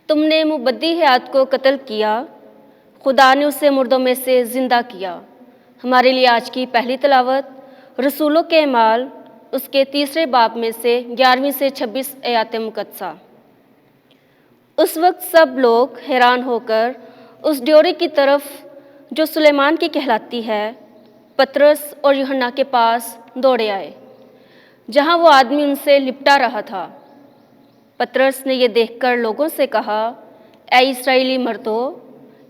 تم نے مبدی حیات کو قتل کیا، خدا نے اسے مردوں میں سے زندہ کیا۔ ہمارے لیے آج کی پہلی تلاوت رسولوں کے اعمال اس کے 3 باب میں سے 11ویں سے 26 آیات مقدسہ۔ اس وقت سب لوگ حیران ہو کر اس ڈیوری کی طرف جو سلیمان کی کہلاتی ہے پطرس اور یوحنا کے پاس دوڑے آئے، جہاں وہ آدمی ان سے لپٹا رہا تھا۔ پطرس نے یہ دیکھ کر لوگوں سے کہا، اے اسرائیلی مردو،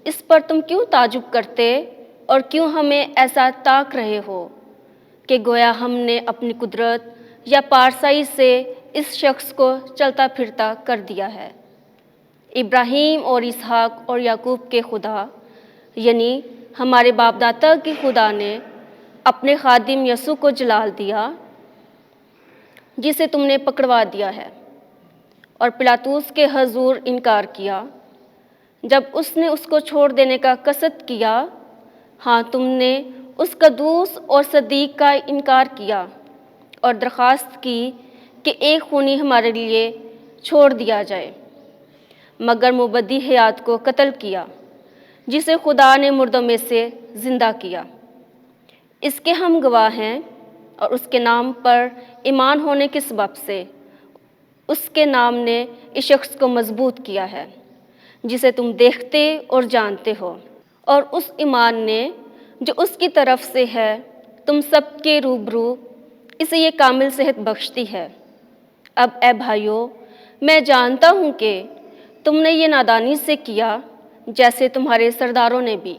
اس پر تم کیوں تعجب کرتے اور کیوں ہمیں ایسا تاک رہے ہو کہ گویا ہم نے اپنی قدرت یا پارسائی سے اس شخص کو چلتا پھرتا کر دیا ہے۔ ابراہیم اور اسحاق اور یعقوب کے خدا یعنی ہمارے باپ دادا کے خدا نے اپنے خادم یسوع کو جلال دیا، جسے تم نے پکڑوا دیا ہے اور پلاطوس کے حضور انکار کیا جب اس نے اس کو چھوڑ دینے کا قصد کیا۔ ہاں، تم نے اس قدوس اور صدیق کا انکار کیا اور درخواست کی کہ ایک خونی ہمارے لیے چھوڑ دیا جائے، مگر مبدی حیات کو قتل کیا جسے خدا نے مردوں میں سے زندہ کیا۔ اس کے ہم گواہ ہیں اور اس کے نام پر ایمان ہونے کے سبب سے اس کے نام نے اس شخص کو مضبوط کیا ہے جسے تم دیکھتے اور جانتے ہو، اور اس ایمان نے جو اس کی طرف سے ہے تم سب کے روبرو اسے یہ کامل صحت بخشتی ہے۔ اب اے بھائیو، میں جانتا ہوں کہ تم نے یہ نادانی سے کیا جیسے تمہارے سرداروں نے بھی،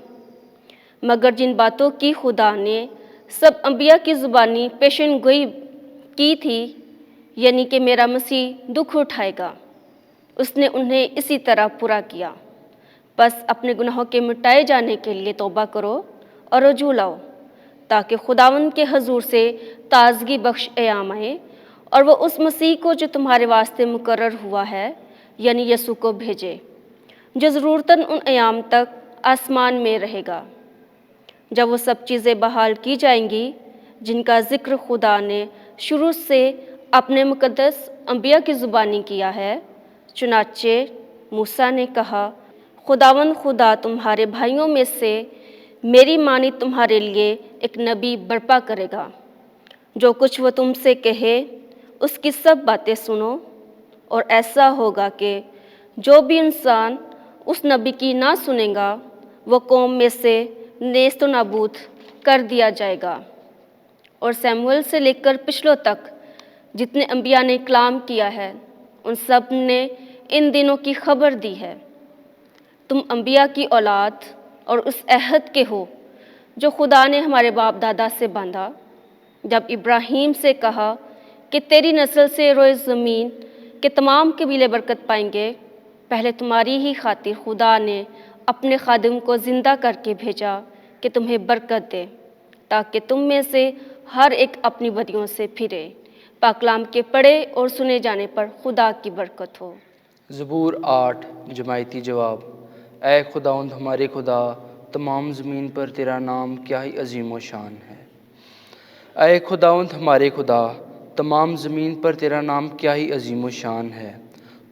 مگر جن باتوں کی خدا نے سب انبیاء کی زبانی پیشن گوئی کی تھی، یعنی کہ میرا مسیح دکھ اٹھائے گا، اس نے انہیں اسی طرح پورا کیا۔ بس اپنے گناہوں کے مٹائے جانے کے لیے توبہ کرو اور رجوع لاؤ، تاکہ خداوند کے حضور سے تازگی بخش ایام آئے اور وہ اس مسیح کو جو تمہارے واسطے مقرر ہوا ہے یعنی یسوع کو بھیجے، جو ضرورتاً ان ایام تک آسمان میں رہے گا، جب وہ سب چیزیں بحال کی جائیں گی جن کا ذکر خدا نے شروع سے اپنے مقدس انبیاء کی زبانی کیا ہے۔ چنانچہ موسیٰ نے کہا، خداوند خدا تمہارے بھائیوں میں سے میری مانند تمہارے لیے ایک نبی برپا کرے گا، جو کچھ وہ تم سے کہے اس کی سب باتیں سنو، اور ایسا ہوگا کہ جو بھی انسان اس نبی کی نہ سنے گا وہ قوم میں سے نیست و نابود کر دیا جائے گا۔ اور سیموئیل سے لے کر پچھلوں تک جتنے انبیاء نے کلام کیا ہے ان سب نے ان دنوں کی خبر دی ہے۔ تم انبیاء کی اولاد اور اس عہد کے ہو جو خدا نے ہمارے باپ دادا سے باندھا، جب ابراہیم سے کہا کہ تیری نسل سے روئے زمین کے تمام قبیلے برکت پائیں گے۔ پہلے تمہاری ہی خاطر خدا نے اپنے خادم کو زندہ کر کے بھیجا کہ تمہیں برکت دے، تاکہ تم میں سے ہر ایک اپنی بدیوں سے پھرے۔ پاک کلام کے پڑھے اور سنے جانے پر خدا کی برکت ہو۔ زبور 8 جماعتی جواب۔ اے خداوند ہمارے خدا، تمام زمین پر تیرا نام کیا ہی عظیم و شان ہے۔ اے خداوند ہمارے خدا، تمام زمین پر تیرا نام کیا ہی عظیم و شان ہے۔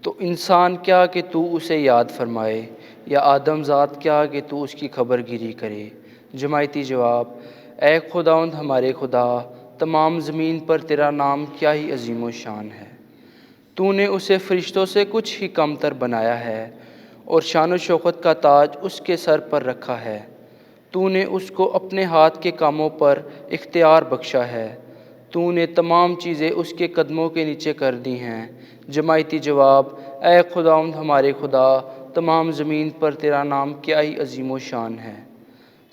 تو انسان کیا کہ تو اسے یاد فرمائے، یا آدم ذات کیا کہ تو اس کی خبر گیری کرے۔ جماعتی جواب۔ اے خداوند ہمارے خدا، تمام زمین پر تیرا نام کیا ہی عظیم و شان ہے۔ تو نے اسے فرشتوں سے کچھ ہی کم تر بنایا ہے، اور شان و شوکت کا تاج اس کے سر پر رکھا ہے۔ تو نے اس کو اپنے ہاتھ کے کاموں پر اختیار بخشا ہے۔ تو نے تمام چیزیں اس کے قدموں کے نیچے کر دی ہیں۔ جماعتی جواب۔ اے خداوند ہمارے خدا، تمام زمین پر تیرا نام کیا ہی عظیم و شان ہے۔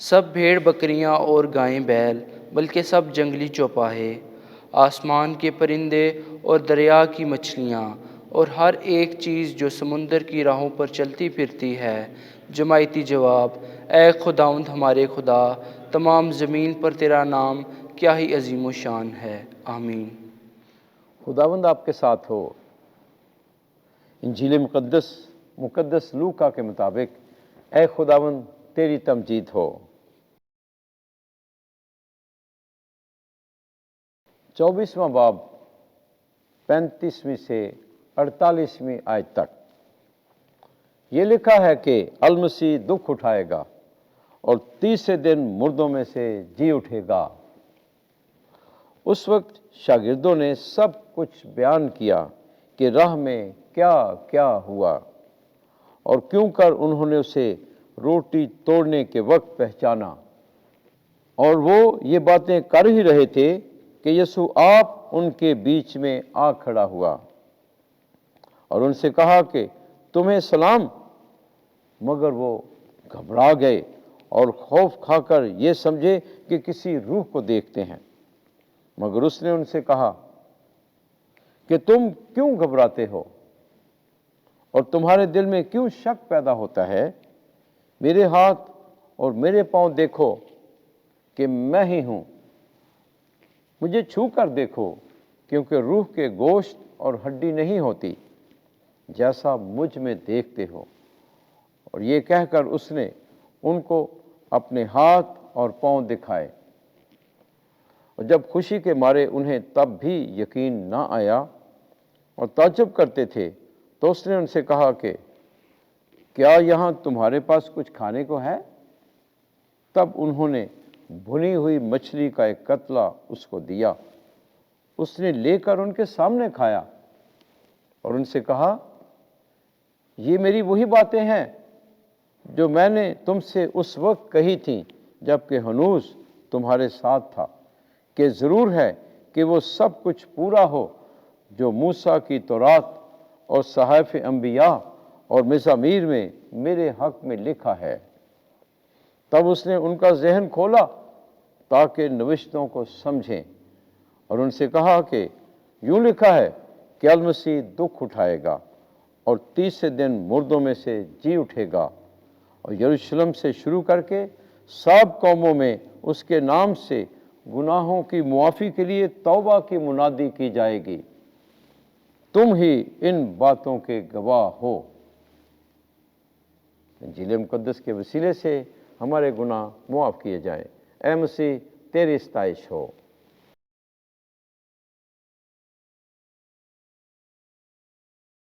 سب بھیڑ بکریاں اور گائیں بیل، بلکہ سب جنگلی چوپاہے، آسمان کے پرندے اور دریا کی مچھلیاں، اور ہر ایک چیز جو سمندر کی راہوں پر چلتی پھرتی ہے۔ جماعتی جواب۔ اے خداوند ہمارے خدا، تمام زمین پر تیرا نام کیا ہی عظیم و شان ہے۔ آمین۔ خداوند آپ کے ساتھ ہو۔ انجیل مقدس لوکا کے مطابق اے خداوند تیری تمجید ہو۔ 24واں باب 35ویں سے 48ویں آیت تک۔ یہ لکھا ہے کہ المسیح دکھ اٹھائے گا اور تیسرے دن مردوں میں سے جی اٹھے گا۔ اس وقت شاگردوں نے سب کچھ بیان کیا کہ راہ میں کیا کیا ہوا اور کیوں کر انہوں نے اسے روٹی توڑنے کے وقت پہچانا۔ اور وہ یہ باتیں کر ہی رہے تھے کہ یسوع آپ ان کے بیچ میں آ کھڑا ہوا اور ان سے کہا کہ تمہیں سلام، مگر وہ گھبرا گئے اور خوف کھا کر یہ سمجھے کہ کسی روح کو دیکھتے ہیں۔ مگر اس نے ان سے کہا کہ تم کیوں گھبراتے ہو اور تمہارے دل میں کیوں شک پیدا ہوتا ہے؟ میرے ہاتھ اور میرے پاؤں دیکھو کہ میں ہی ہوں، مجھے چھو کر دیکھو، کیونکہ روح کے گوشت اور ہڈی نہیں ہوتی جیسا مجھ میں دیکھتے ہو۔ اور یہ کہہ کر اس نے ان کو اپنے ہاتھ اور پاؤں دکھائے۔ اور جب خوشی کے مارے انہیں تب بھی یقین نہ آیا اور تعجب کرتے تھے، تو اس نے ان سے کہا کہ کیا یہاں تمہارے پاس کچھ کھانے کو ہے؟ تب انہوں نے بھنی ہوئی مچھلی کا ایک کتلہ اس کو دیا۔ اس نے لے کر ان کے سامنے کھایا اور ان سے کہا، یہ میری وہی باتیں ہیں جو میں نے تم سے اس وقت کہی تھیں جب کہ ہنوز تمہارے ساتھ تھا، کہ ضرور ہے کہ وہ سب کچھ پورا ہو جو موسیٰ کی تورات اور صحائف انبیاء اور مزامیر میں میرے حق میں لکھا ہے۔ تب اس نے ان کا ذہن کھولا تاکہ نوشتوں کو سمجھیں، اور ان سے کہا کہ یوں لکھا ہے کہ المسیح دکھ اٹھائے گا اور تیسرے دن مردوں میں سے جی اٹھے گا، اور یروشلم سے شروع کر کے سب قوموں میں اس کے نام سے گناہوں کی معافی کے لیے توبہ کی منادی کی جائے گی۔ تم ہی ان باتوں کے گواہ ہو۔ انجیل مقدس کے وسیلے سے ہمارے گناہ معاف کیے جائیں۔ اے مسیح، تیری ستائش ہو۔